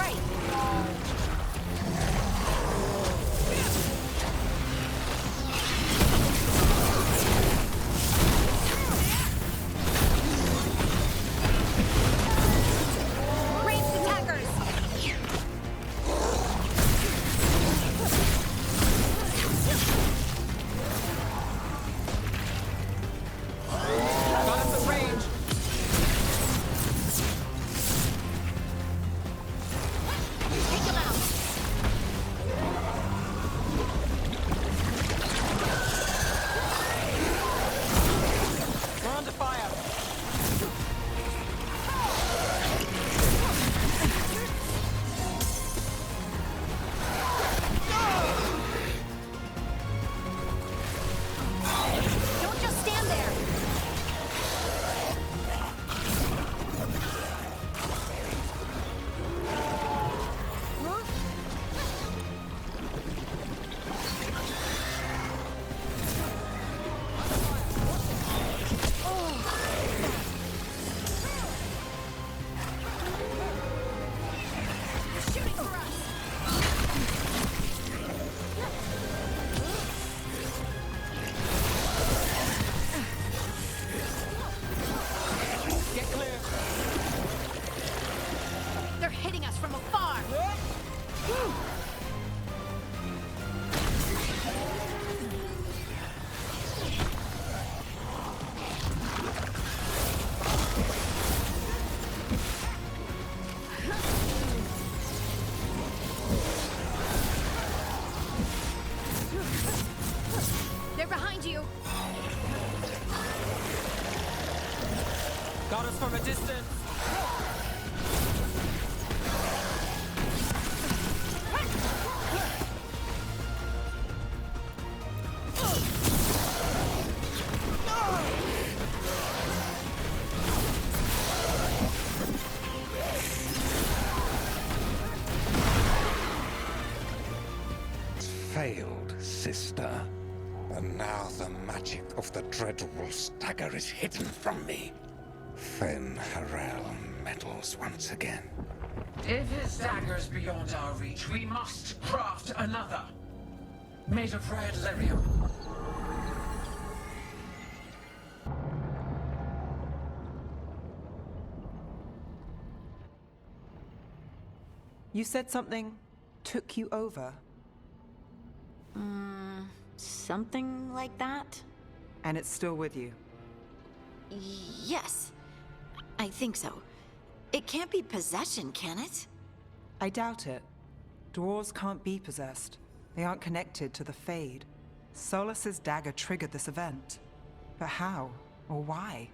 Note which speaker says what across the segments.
Speaker 1: right. Ranged attackers!
Speaker 2: Got us at range.
Speaker 1: Take them out!
Speaker 2: We're under fire.
Speaker 1: Don't just stand there! Shooting for us!
Speaker 2: Get clear.
Speaker 1: They're hitting us from afar! They're behind you!
Speaker 2: Got us from a distance.
Speaker 3: Failed, sister. And now the magic of the dreadful dagger is hidden from me. Fen Harel meddles once again.
Speaker 4: If his dagger's beyond our reach, we must craft another. Made of red lyrium.
Speaker 2: You said something took you over,
Speaker 5: Something like that?
Speaker 2: and it's still with you.
Speaker 5: Yes. I think so. It can't be possession, can it?
Speaker 2: I doubt it. Dwarves can't be possessed. They aren't connected to the Fade. Solas's dagger triggered this event. But how? Or why?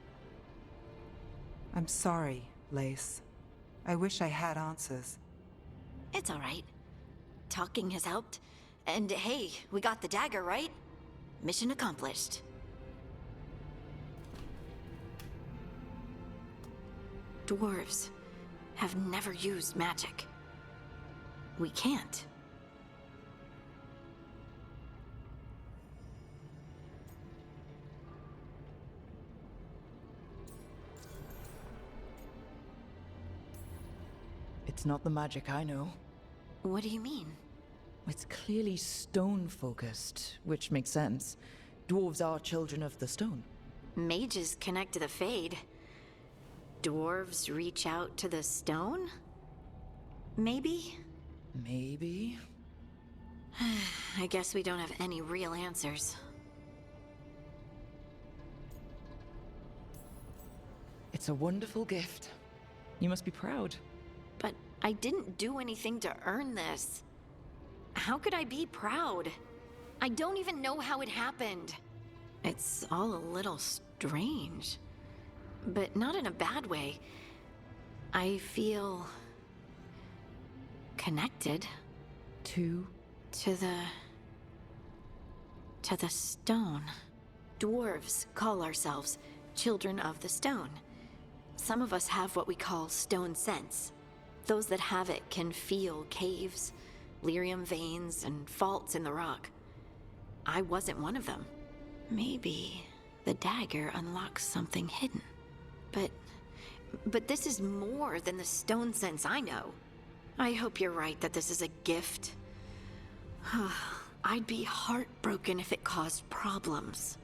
Speaker 2: I'm sorry, Lace. I wish I had answers.
Speaker 5: It's all right. Talking has helped. And hey, we got the dagger, right? Mission accomplished. Dwarves have never used magic. We can't.
Speaker 6: It's not the magic I know.
Speaker 5: What do you mean?
Speaker 6: It's clearly stone-focused, which makes sense. Dwarves are children of the stone.
Speaker 5: Mages connect to the Fade. Dwarves reach out to the stone? Maybe?
Speaker 6: Maybe?
Speaker 5: I guess we don't have any real answers.
Speaker 6: It's a wonderful gift. You must be proud.
Speaker 5: But I didn't do anything to earn this. How could I be proud? I don't even know how it happened. It's all a little strange. But not in a bad way. I feel... connected.
Speaker 6: To
Speaker 5: To the stone. Dwarves call ourselves children of the stone. Some of us have what we call stone sense. Those that have it can feel caves, lyrium veins, and faults in the rock. I wasn't one of them. Maybe the dagger unlocks something hidden. But this is more than the stone sense I know. I hope you're right that this is a gift. I'd be heartbroken if it caused problems.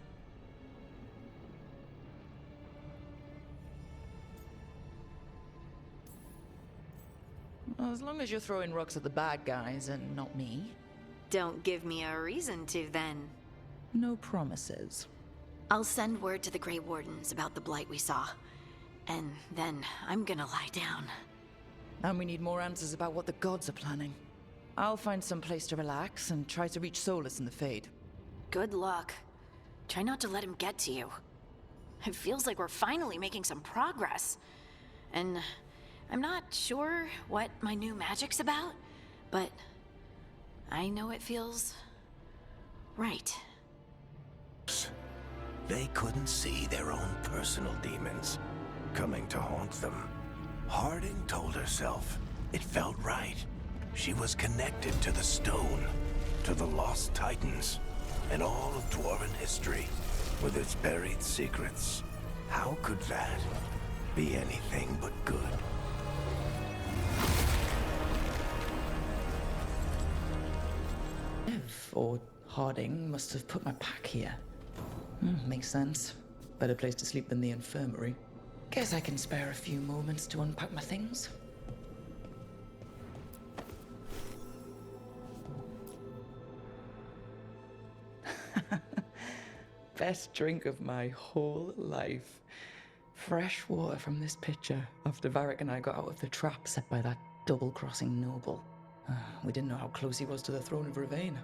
Speaker 6: Well, as long as you're throwing rocks at the bad guys and not me.
Speaker 5: Don't give me a reason to, then.
Speaker 6: No promises.
Speaker 5: I'll send word to the Grey Wardens about the blight we saw. And then I'm gonna lie down.
Speaker 6: And we need more answers about what the gods are planning. I'll find some place to relax and try to reach Solas in the Fade.
Speaker 5: Good luck. Try not to let him get to you. It feels like we're finally making some progress. And I'm not sure what my new magic's about, but I know it feels right.
Speaker 7: They couldn't see their own personal demons coming to haunt them. Harding told herself it felt right. She was connected to the stone, to the lost titans, and all of dwarven history with its buried secrets. How could that be anything but good?
Speaker 6: Ev, or Harding, must have put my pack here. Makes sense. Better place to sleep than the infirmary. Guess I can spare a few moments to unpack my things. Best drink of my whole life. Fresh water from this pitcher after Varric and I got out of the trap set by that double-crossing noble. We didn't know how close he was to the throne of Ravane.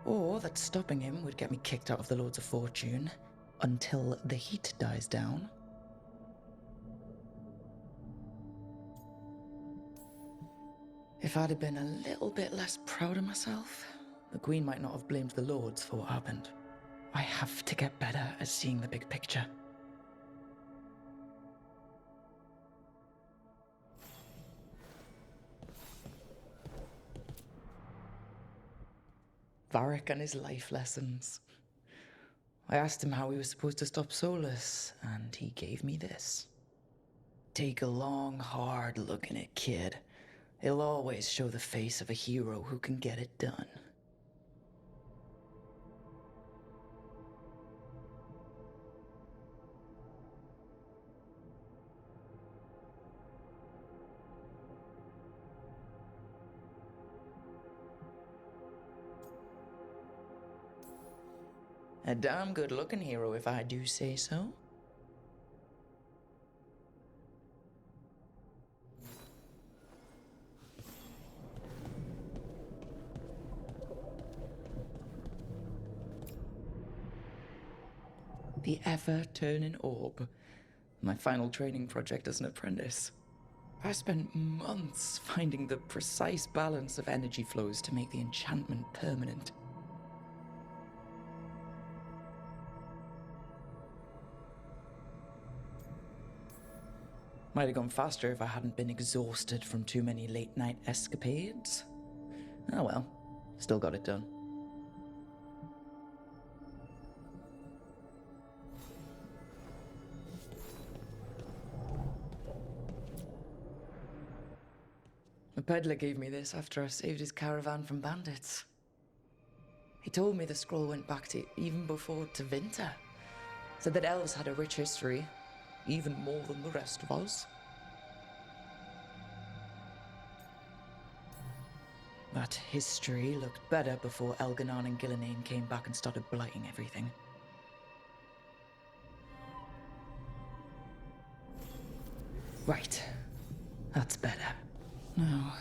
Speaker 6: Or that stopping him would get me kicked out of the Lords of Fortune until the heat dies down. If I'd have been a little bit less proud of myself, the Queen might not have blamed the Lords for what happened. I have to get better at seeing the big picture. Varric and his life lessons. I asked him how he was supposed to stop Solas, and he gave me this. Take a long, hard look in it, kid. It'll always show the face of a hero who can get it done. A damn good-looking hero, if I do say so. The ever-turning orb. My final training project as an apprentice. I spent months finding the precise balance of energy flows to make the enchantment permanent. Might have gone faster if I hadn't been exhausted from too many late-night escapades. Oh well, still got it done. The peddler gave me this after I saved his caravan from bandits. He told me the scroll went back to even before Tevinter. Said that elves had a rich history, even more than the rest of us. That history looked better before Elganon and Gillinane came back and started blighting everything. Right. That's better. Now,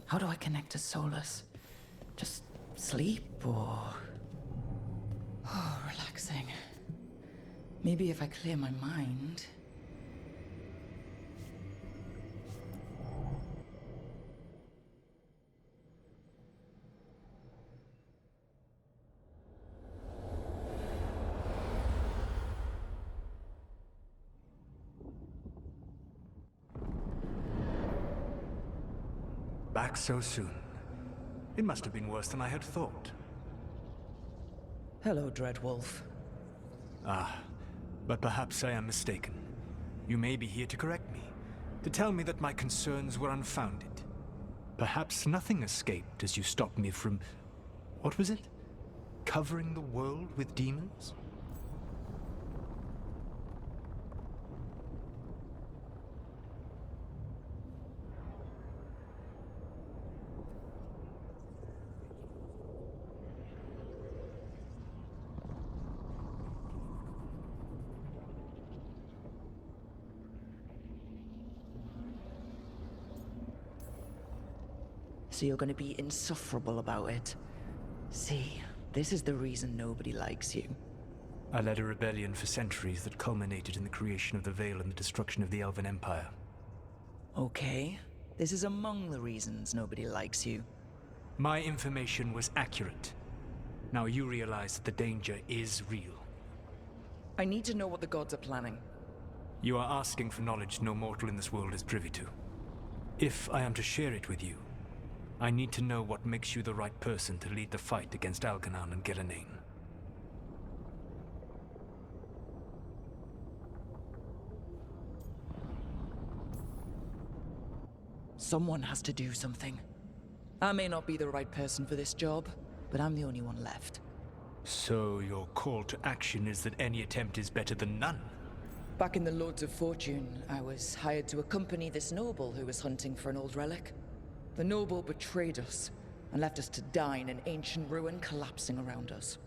Speaker 6: how do I connect to Solas? Just sleep or... Oh, relaxing. Maybe if I clear my mind...
Speaker 8: Back so soon. It must have been worse than I had thought.
Speaker 6: Hello, Dreadwolf.
Speaker 8: Ah, but perhaps I am mistaken. You may be here to correct me, to tell me that my concerns were unfounded. Perhaps nothing escaped as you stopped me from... what was it? Covering the world with demons?
Speaker 6: So you're going to be insufferable about it. See, this is the reason nobody likes you.
Speaker 8: I led a rebellion for centuries that culminated in the creation of the Veil and the destruction of the Elven Empire.
Speaker 6: Okay, this is among the reasons nobody likes you.
Speaker 8: My information was accurate. Now you realize that the danger is real.
Speaker 6: I need to know what the gods are planning.
Speaker 8: You are asking for knowledge no mortal in this world is privy to. If I am to share it with you, I need to know what makes you the right person to lead the fight against Algernon and Gillenane.
Speaker 6: Someone has to do something. I may not be the right person for this job, but I'm the only one left.
Speaker 8: So your call to action is that any attempt is better than none?
Speaker 6: Back in the Lords of Fortune, I was hired to accompany this noble who was hunting for an old relic. The noble betrayed us and left us to die in an ancient ruin collapsing around us.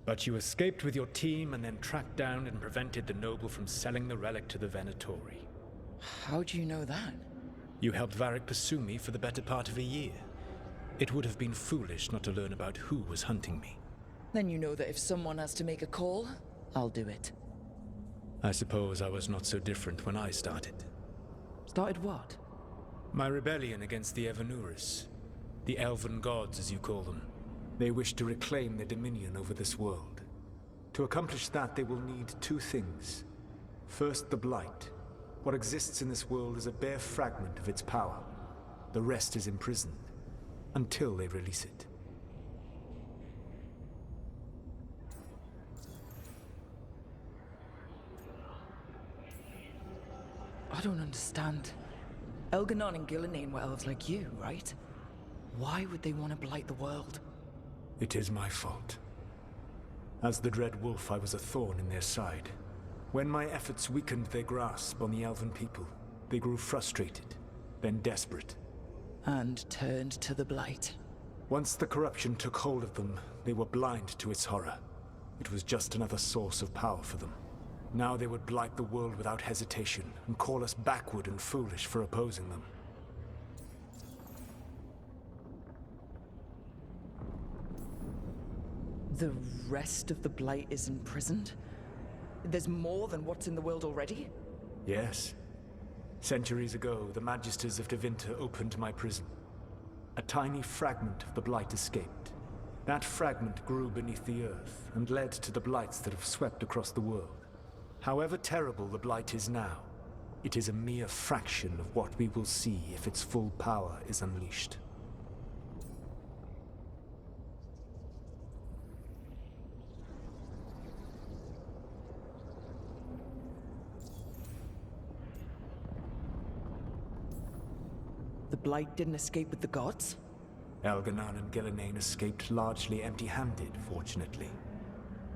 Speaker 8: But you escaped with your team and then tracked down and prevented the noble from selling the relic to the Venatori.
Speaker 6: How do you know that?
Speaker 8: You helped Varric pursue me for the better part of a year. It would have been foolish not to learn about who was hunting me.
Speaker 6: Then you know that if someone has to make a call, I'll do it.
Speaker 8: I suppose I was not so different when I started.
Speaker 6: Started what?
Speaker 8: My rebellion against the Evanuris. The Elven gods, as you call them. They wish to reclaim their dominion over this world. To accomplish that, they will need two things. First, the blight. What exists in this world is a bare fragment of its power. The rest is imprisoned, until they release it.
Speaker 6: I don't understand. Elgernon and Gillenane were elves like you, right? Why would they want to blight the world?
Speaker 8: It is my fault. As the Dread Wolf, I was a thorn in their side. When my efforts weakened their grasp on the Elven people, they grew frustrated, then desperate.
Speaker 6: And turned to the blight.
Speaker 8: Once the corruption took hold of them, they were blind to its horror. It was just another source of power for them. Now they would blight the world without hesitation, and call us backward and foolish for opposing them.
Speaker 6: The rest of the blight is imprisoned? There's more than what's in the world already?
Speaker 8: Yes. Centuries ago, the Magisters of Tevinter opened my prison. A tiny fragment of the blight escaped. That fragment grew beneath the earth, and led to the blights that have swept across the world. However terrible the blight is now, it is a mere fraction of what we will see if its full power is unleashed.
Speaker 6: The blight didn't escape with the gods?
Speaker 8: Algernon and Gillenane escaped largely empty-handed, fortunately.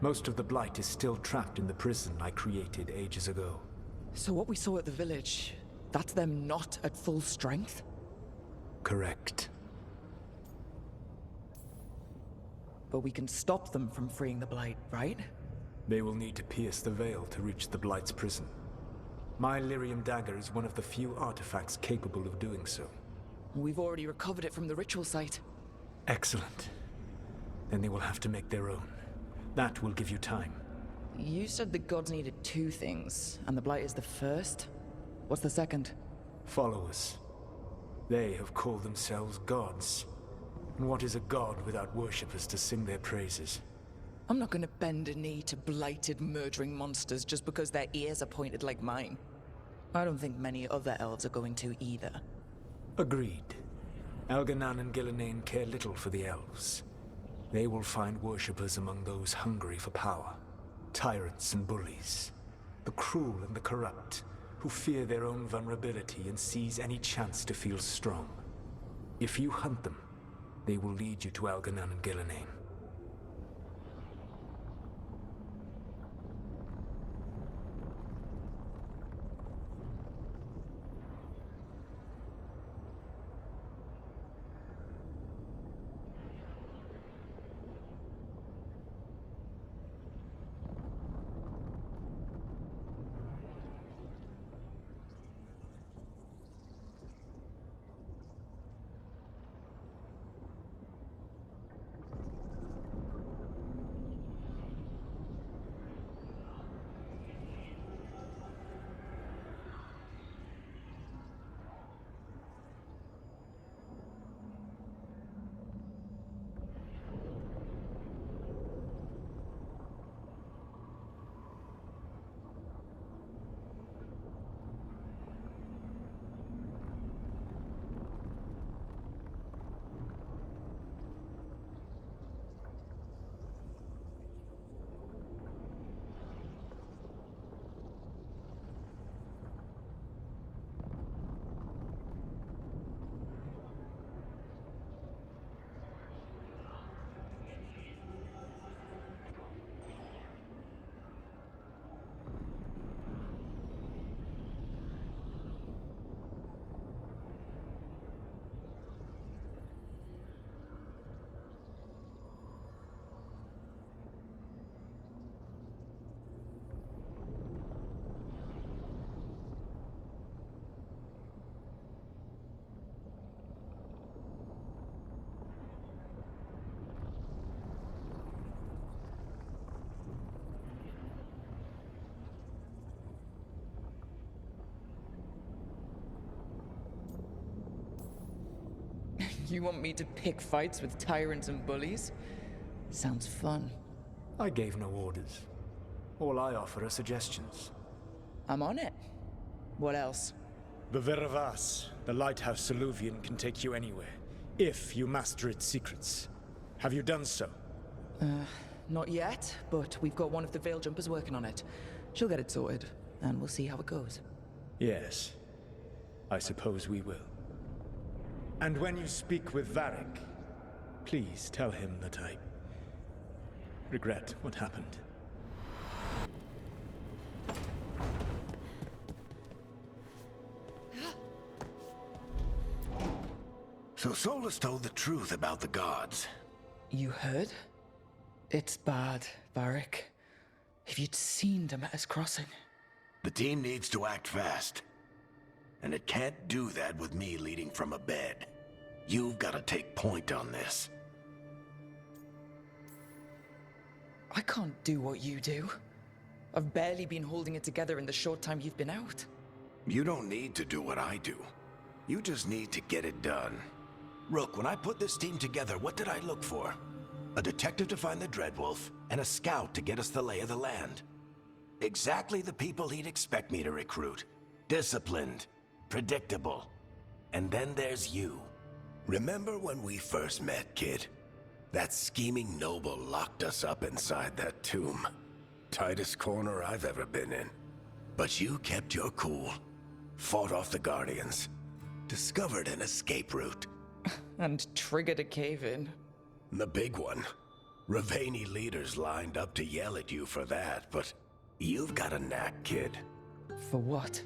Speaker 8: Most of the blight is still trapped in the prison I created ages ago.
Speaker 6: So what we saw at the village, that's them not at full strength?
Speaker 8: Correct.
Speaker 6: But we can stop them from freeing the blight, right?
Speaker 8: They will need to pierce the veil to reach the blight's prison. My Lyrium dagger is one of the few artifacts capable of doing so.
Speaker 6: We've already recovered it from the ritual site.
Speaker 8: Excellent. Then they will have to make their own. That will give you time.
Speaker 6: You said the gods needed two things, and the blight is the first? What's the second?
Speaker 8: Followers. They have called themselves gods. And what is a god without worshippers to sing their praises?
Speaker 6: I'm not gonna bend a knee to blighted, murdering monsters just because their ears are pointed like mine. I don't think many other elves are going to either.
Speaker 8: Agreed. Algernon and Gillenane care little for the elves. They will find worshippers among those hungry for power. Tyrants and bullies. The cruel and the corrupt, who fear their own vulnerability and seize any chance to feel strong. If you hunt them, they will lead you to Elganan and Gillenane.
Speaker 6: You want me to pick fights with tyrants and bullies? Sounds fun.
Speaker 8: I gave no orders. All I offer are suggestions.
Speaker 6: I'm on it. What else?
Speaker 8: The Veravas, the lighthouse Soluvian, can take you anywhere, if you master its secrets. Have you done so?
Speaker 6: Not yet, but we've got one of the Veil Jumpers working on it. She'll get it sorted, and we'll see how it goes.
Speaker 8: Yes. I suppose we will. And when you speak with Varric, please tell him that I regret what happened.
Speaker 7: So Solas told the truth about the gods.
Speaker 6: You heard? It's bad, Varric. If you'd seen Demeter's crossing.
Speaker 7: The team needs to act fast. And it can't do that with me leading from a bed. You've got to take point on this.
Speaker 6: I can't do what you do. I've barely been holding it together in the short time you've been out.
Speaker 7: You don't need to do what I do. You just need to get it done. Rook, when I put this team together, what did I look for? A detective to find the Dreadwolf, and a scout to get us the lay of the land. Exactly the people he'd expect me to recruit. Disciplined, predictable. And then there's you. Remember when we first met, kid? That scheming noble locked us up inside that tomb. Tightest corner I've ever been in. But you kept your cool. Fought off the Guardians. Discovered an escape route.
Speaker 6: And triggered a cave-in.
Speaker 7: The big one. Ravani leaders lined up to yell at you for that, but you've got a knack, kid.
Speaker 6: For what?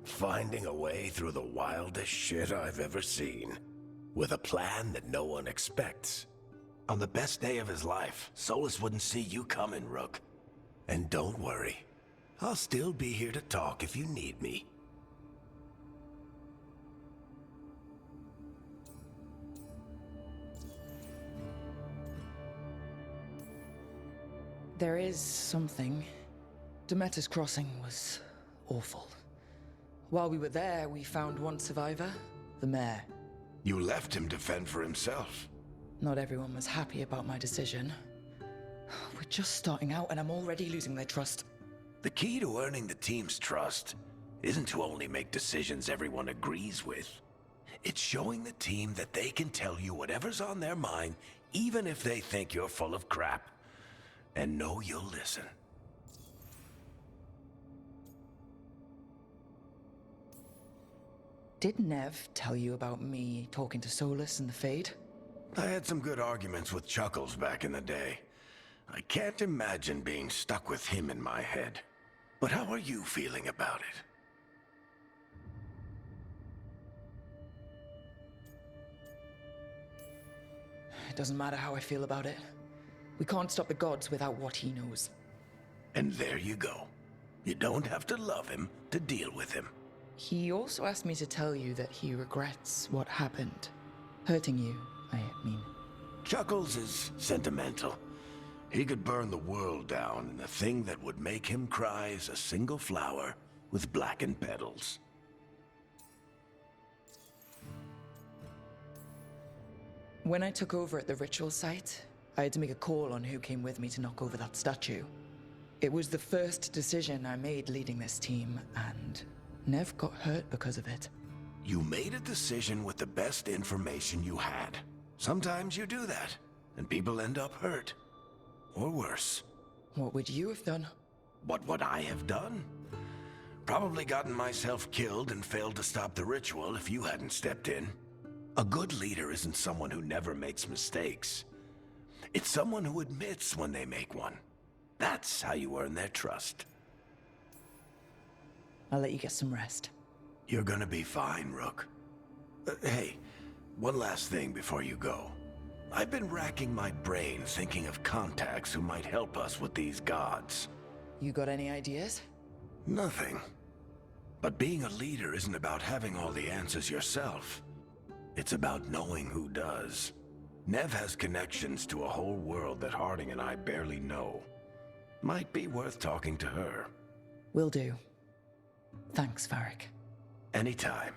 Speaker 7: Finding a way through the wildest shit I've ever seen. With a plan that no one expects. On the best day of his life, Solas wouldn't see you coming, Rook. And don't worry. I'll still be here to talk if you need me.
Speaker 6: There is something. Demeter's crossing was awful. While we were there, we found one survivor, the mayor.
Speaker 7: You left him to fend for himself.
Speaker 6: Not everyone was happy about my decision. We're just starting out and I'm already losing their trust.
Speaker 7: The key to earning the team's trust isn't to only make decisions everyone agrees with. It's showing the team that they can tell you whatever's on their mind, even if they think you're full of crap. And know you'll listen.
Speaker 6: Did Nev tell you about me talking to Solas and the Fade?
Speaker 7: I had some good arguments with Chuckles back in the day. I can't imagine being stuck with him in my head. But how are you feeling about it?
Speaker 6: It doesn't matter how I feel about it. We can't stop the gods without what he knows.
Speaker 7: And there you go. You don't have to love him to deal with him.
Speaker 6: He also asked me to tell you that he regrets what happened. Hurting you, I mean.
Speaker 7: Chuckles is sentimental. He could burn the world down, and the thing that would make him cry is a single flower with blackened petals.
Speaker 6: When I took over at the ritual site, I had to make a call on who came with me to knock over that statue. It was the first decision I made leading this team, and Nev got hurt because of it.
Speaker 7: You made a decision with the best information you had. Sometimes you do that, and people end up hurt. Or worse.
Speaker 6: What would you have done?
Speaker 7: What would I have done? Probably gotten myself killed and failed to stop the ritual if you hadn't stepped in. A good leader isn't someone who never makes mistakes. It's someone who admits when they make one. That's how you earn their trust.
Speaker 6: I'll let you get some rest.
Speaker 7: You're gonna be fine, Rook. Hey, one last thing before you go. I've been racking my brain thinking of contacts who might help us with these gods.
Speaker 6: You got any ideas?
Speaker 7: Nothing. But being a leader isn't about having all the answers yourself. It's about knowing who does. Nev has connections to a whole world that Harding and I barely know. Might be worth talking to her.
Speaker 6: Will do. Thanks, Varric.
Speaker 7: Anytime.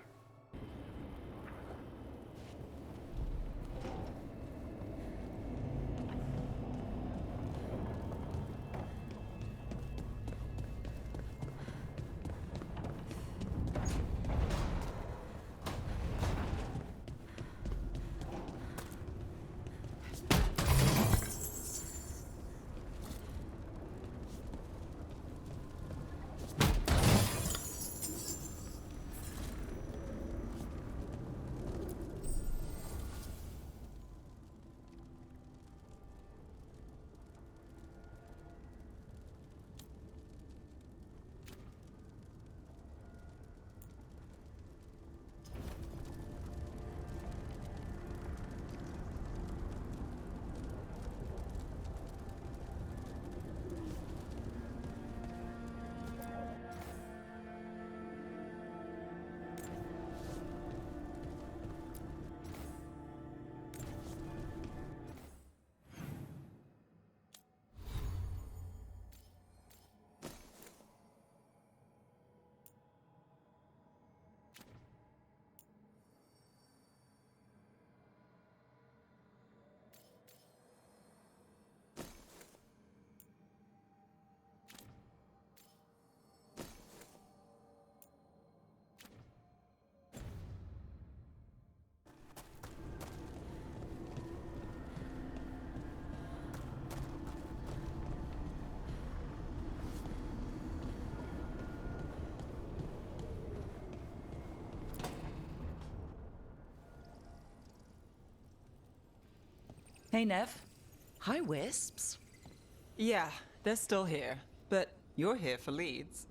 Speaker 2: Hey, Nev.
Speaker 6: Hi, Wisps.
Speaker 2: Yeah, they're still here, but you're here for leads.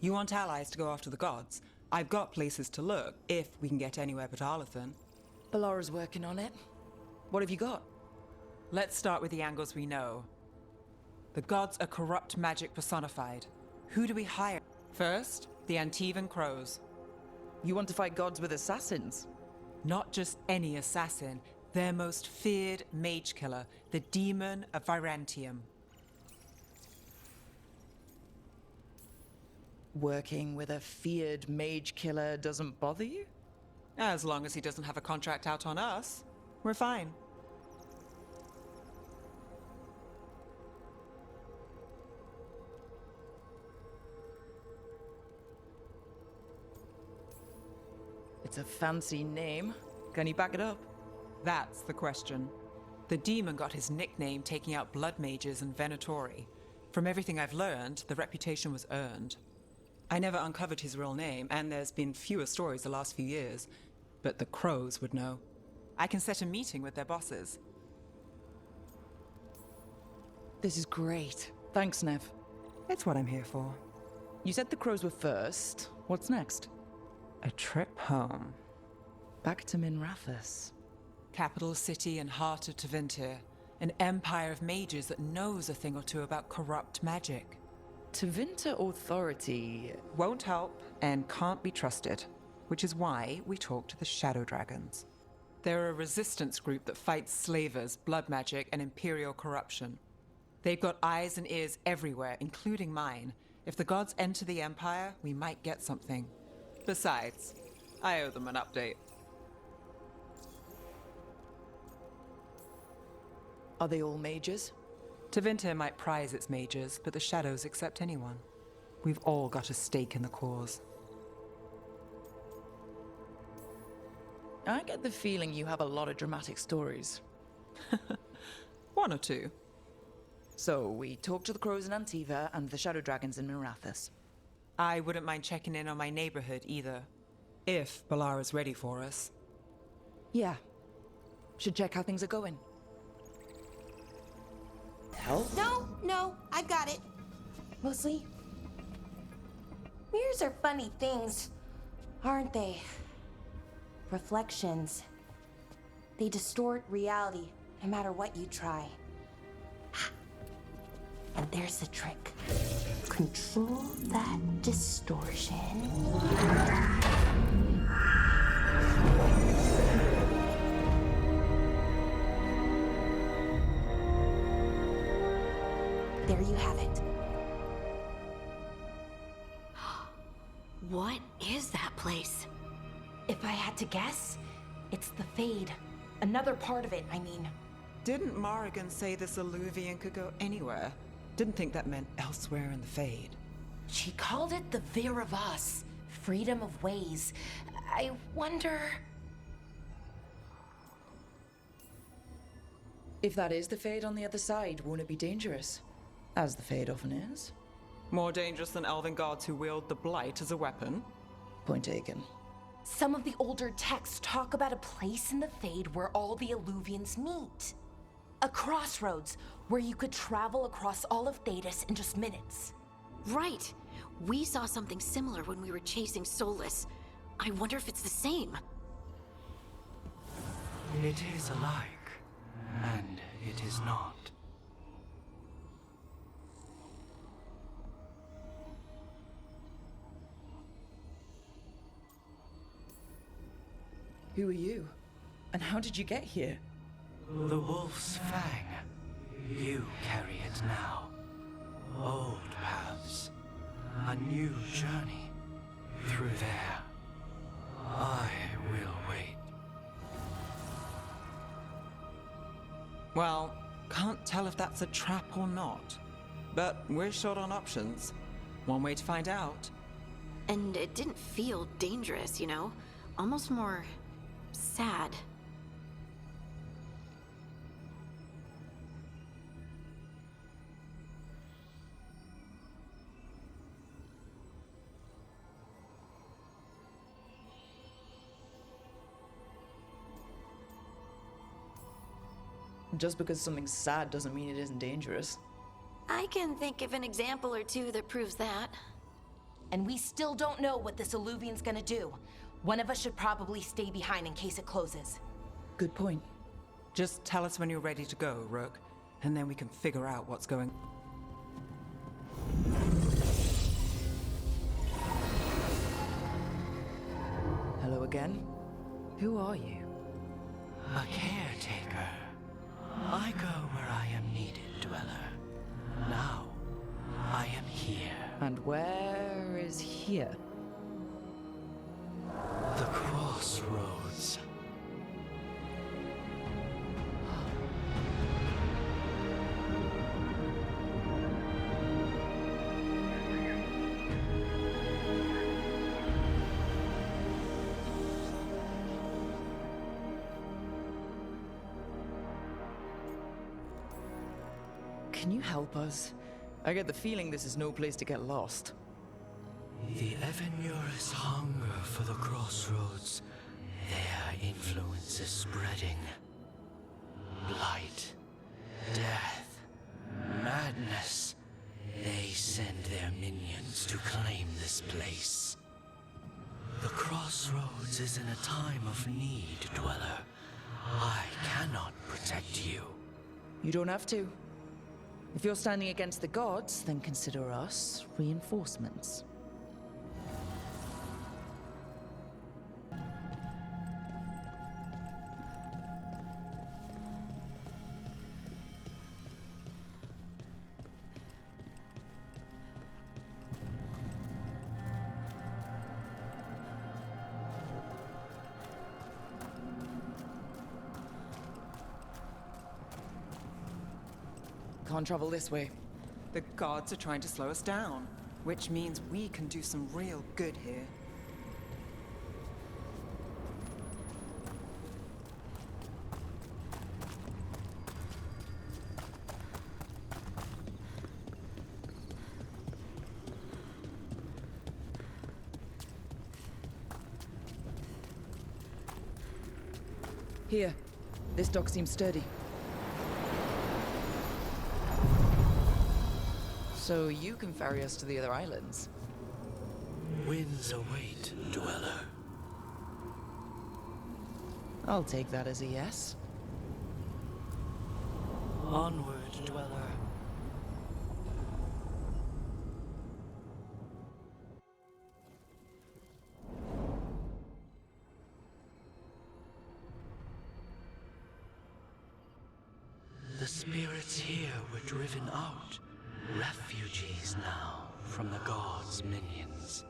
Speaker 2: You want allies to go after the gods? I've got places to look, if we can get anywhere but Arlathan.
Speaker 6: Ballara's working on it. What have you got?
Speaker 2: Let's start with the angles we know. The gods are corrupt magic personified. Who do we hire? First, the Antivan Crows.
Speaker 6: You want to fight gods with assassins?
Speaker 2: Not just any assassin, their most feared mage killer, the Demon of Virantium.
Speaker 6: Working with a feared mage killer doesn't bother you?
Speaker 2: As long as he doesn't have a contract out on us, we're fine.
Speaker 6: It's a fancy name. Can you back it up?
Speaker 2: That's the question. The demon got his nickname taking out blood mages and Venatori. From everything I've learned, the reputation was earned. I never uncovered his real name, and there's been fewer stories the last few years. But the crows would know. I can set a meeting with their bosses.
Speaker 6: This is great. Thanks, Nev.
Speaker 2: It's what I'm here for.
Speaker 6: You said the crows were first. What's next?
Speaker 2: A trip home.
Speaker 6: Back to Minrathous.
Speaker 2: Capital city and heart of Tevinter. An empire of mages that knows a thing or two about corrupt magic.
Speaker 6: Tevinter authority
Speaker 2: Won't help and can't be trusted, which is why we talk to the Shadow Dragons. They're a resistance group that fights slavers, blood magic, and imperial corruption. They've got eyes and ears everywhere, including mine. If the gods enter the Empire, we might get something. Besides, I owe them an update.
Speaker 6: Are they all mages?
Speaker 2: Tevinter might prize its mages, but the Shadows accept anyone. We've all got a stake in the cause.
Speaker 6: I get the feeling you have a lot of dramatic stories.
Speaker 2: One or two.
Speaker 6: So, we talked to the crows in Antiva and the shadow dragons in Minrathous.
Speaker 2: I wouldn't mind checking in on my neighborhood either. If Balara's ready for us.
Speaker 6: Yeah. Should check how things are going. Help?
Speaker 9: No, I got it. Mostly. Mirrors are funny things, aren't they? Reflections. They distort reality, no matter what you try. And there's the trick. Control that distortion. There you have it.
Speaker 5: What is that place?
Speaker 9: If I had to guess, it's the Fade. Another part of it, I mean.
Speaker 2: Didn't Morrigan say this Alluvian could go anywhere? Didn't think that meant elsewhere in the Fade.
Speaker 9: She called it the Vir of Us, freedom of ways. I wonder...
Speaker 6: If that is the Fade on the other side, won't it be dangerous? As the Fade often is.
Speaker 2: More dangerous than elven guards who wield the blight as a weapon?
Speaker 6: Point taken.
Speaker 9: Some of the older texts talk about a place in the Fade where all the Alluvians meet. A crossroads where you could travel across all of Thedas in just minutes.
Speaker 5: Right. We saw something similar when we were chasing Solas. I wonder if it's the same.
Speaker 10: It is alike, and it is not.
Speaker 6: Who are you? And how did you get here?
Speaker 10: The Wolf's Fang. You carry it now. Old paths. A new journey. Through there. I will wait.
Speaker 2: Well, can't tell if that's a trap or not. But we're short on options. One way to find out.
Speaker 5: And it didn't feel dangerous, you know? Almost more... sad.
Speaker 6: Just because something's sad doesn't mean it isn't dangerous.
Speaker 5: I can think of an example or two that proves that.
Speaker 9: And we still don't know what this Alluvian's gonna do. One of us should probably stay behind in case it closes.
Speaker 6: Good point.
Speaker 2: Just tell us when you're ready to go, Rook, and then we can figure out what's going...
Speaker 6: Hello again. Who are you?
Speaker 10: A caretaker. I go where I am needed, Dweller. Now, I am here.
Speaker 6: And where is here?
Speaker 10: The crossroads.
Speaker 6: Can you help us? I get the feeling this is no place to get lost.
Speaker 10: The Evanurus hunger for the crossroads. Their influence is spreading. Blight, death, madness. They send their minions to claim this place. The crossroads is in a time of need, Dweller. I cannot protect you.
Speaker 6: You don't have to. If you're standing against the gods, then consider us reinforcements. Can't travel this way.
Speaker 2: The gods are trying to slow us down, which means we can do some real good here.
Speaker 6: Here. This dock seems sturdy. So you can ferry us to the other islands?
Speaker 10: Winds await, Dweller.
Speaker 6: I'll take that as a yes.
Speaker 10: Onward, Dweller. The spirits here were driven out. Refugees now from the gods' minions.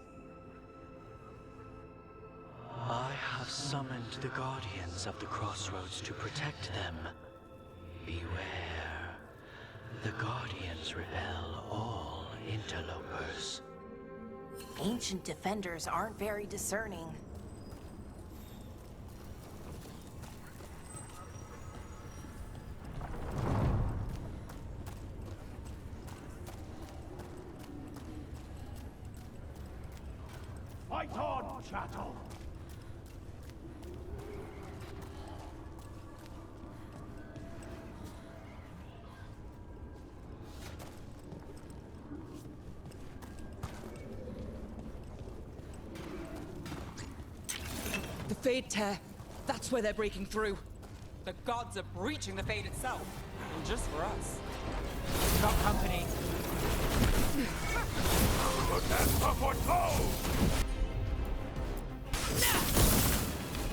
Speaker 10: I have summoned the guardians of the crossroads to protect them. Beware. The guardians repel all interlopers.
Speaker 9: Ancient defenders aren't very discerning.
Speaker 7: Fight on, chattel!
Speaker 6: The Fade Tear. That's where they're breaking through.
Speaker 2: The gods are breaching the Fade itself, and just for us. Got company.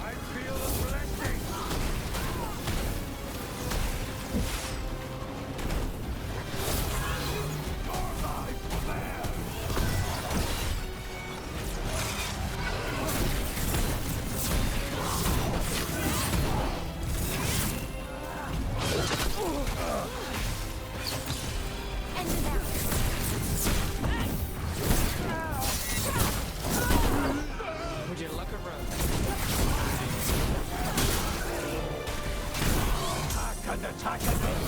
Speaker 7: I feel a blessing! Your life there!
Speaker 2: Would you look around?
Speaker 7: I can attack again!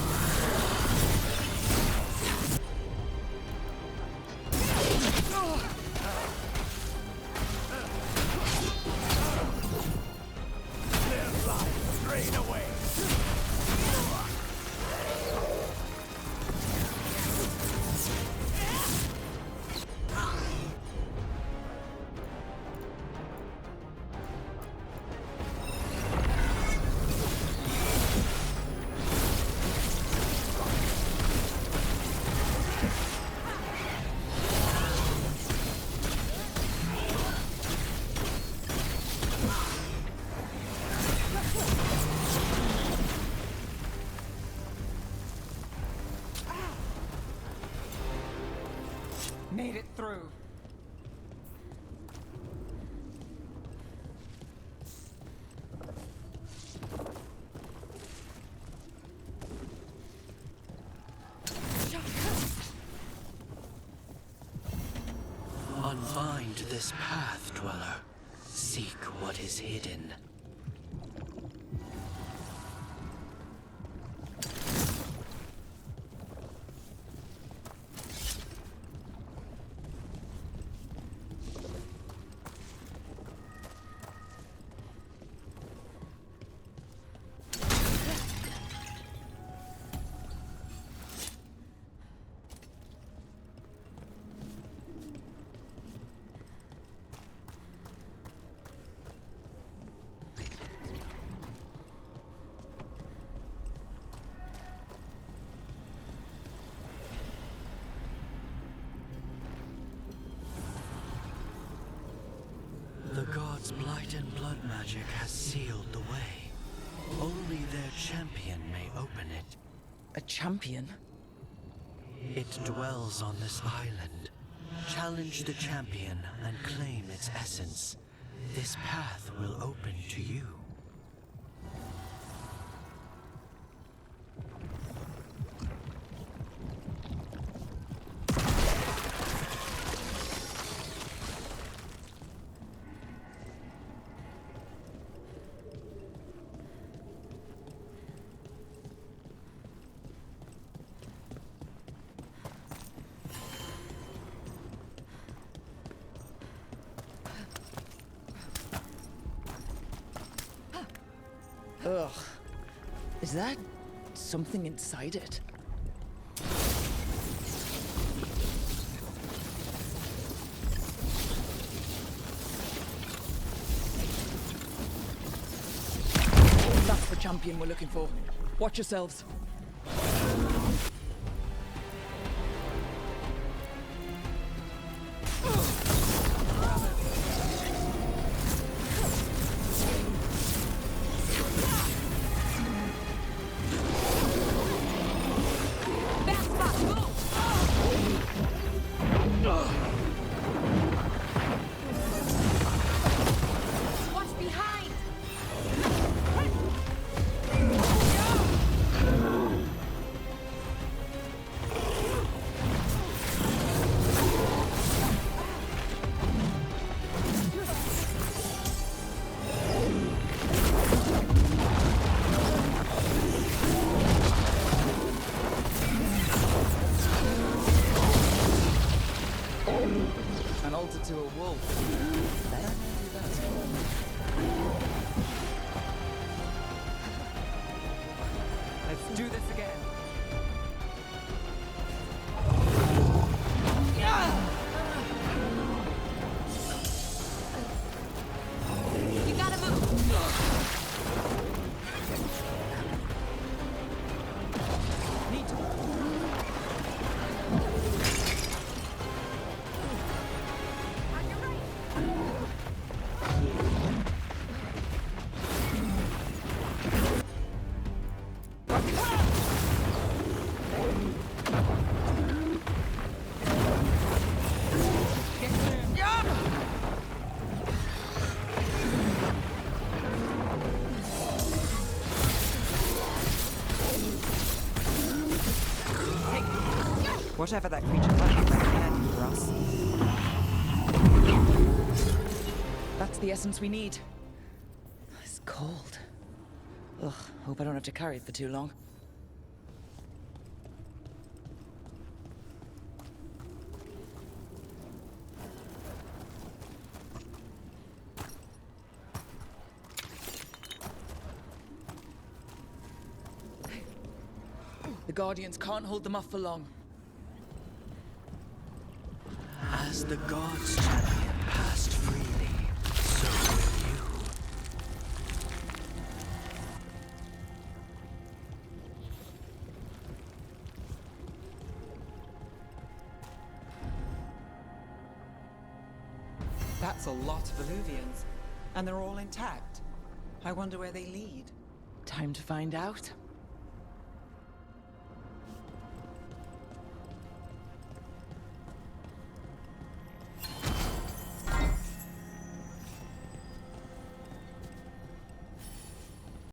Speaker 7: Their life drain away!
Speaker 2: Made it through.
Speaker 10: Unbind this path, Dweller. Seek what is hidden. Eluvians' blight and blood magic has sealed the way. Only their champion may open it.
Speaker 6: A champion?
Speaker 10: It dwells on this island. Challenge the champion and claim its essence. This path will open to you.
Speaker 6: Ugh. Is that something inside it? That's the champion we're looking for. Watch yourselves.
Speaker 1: Watch behind!
Speaker 6: An altar to a wolf. Better not do that.
Speaker 2: Let's do this again.
Speaker 1: You gotta move! On your right!
Speaker 2: Whatever that creature might be recommending for us.
Speaker 6: That's the essence we need. It's cold. Ugh, hope I don't have to carry it for too long. The Guardians can't hold them off for long.
Speaker 10: As the gods' champion passed freely, so will you.
Speaker 2: That's a lot of Illuvians. And they're all intact. I wonder where they lead.
Speaker 6: Time to find out.